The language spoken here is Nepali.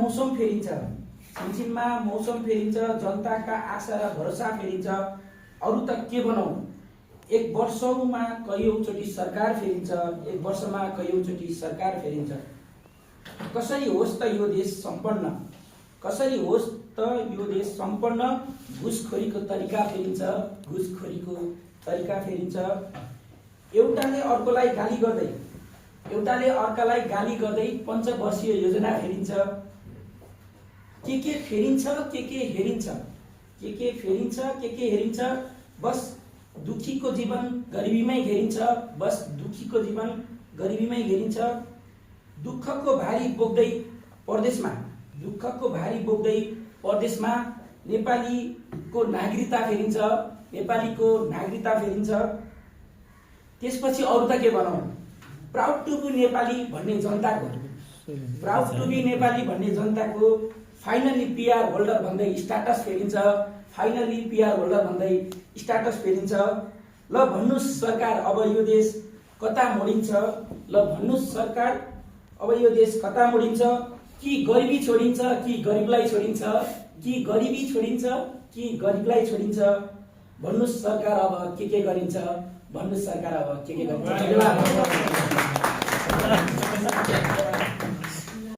मौसम फेरिन्छ, छिनछिनमा मौसम फेरिन्छ, जनताका आशा र भरोसा फेरिन्छ। अरू त के बनाऊ, एक वर्षमा कयौँचोटि सरकार फेरिन्छ, एक वर्षमा कयौँचोटि सरकार फेरिन्छ। कसरी होस् त यो देश सम्पन्न, कसरी होस् त यो देश सम्पन्न। घुसखोरीको तरिका फेरिन्छ, घुसखोरीको तरिका फेरिन्छ। एउटाले अर्कोलाई गाली गर्दै, एउटाले अर्कालाई गाली गर्दै पञ्चवर्षीय योजना फेरिन्छ। के फेरिन्छ, के हेरिन्छ, के फेरिन्छ, के हेरिन्छ। बस दुखीको जीवन गरिबीमै घेरिन्छ, बस दुखीको जीवन गरिबीमै घेरिन्छ। दुःखको भारी बोक्दै परदेशमा, दुःखको भारी बोक्दै परदेशमा नेपालीको नागरिकता फेरिन्छ, नेपालीको नागरिकता फेरिन्छ। त्यसपछि अरू त के बनाऊ, प्राउड टु बी नेपाली भन्ने जनताको, प्राउड टु बी नेपाली भन्ने जनताको फाइनली पिआर होल्डर भन्दै स्ट्याटस फेरिन्छ, फाइनली पिआर होल्डर भन्दै स्ट्याटस फेरिन्छ। ल भन्नुस् सरकार अब यो देश कता मोडिन्छ, ल भन्नुस् सरकार अब यो देश कता मोडिन्छ। कि गरिबी छोडिन्छ, कि गरिबलाई छोडिन्छ, कि गरिबी छोडिन्छ, कि गरिबलाई छोडिन्छ। भन्नुस् सरकार अब के गरिन्छ, भन्नुस् सरकार अब के गरिन्छ।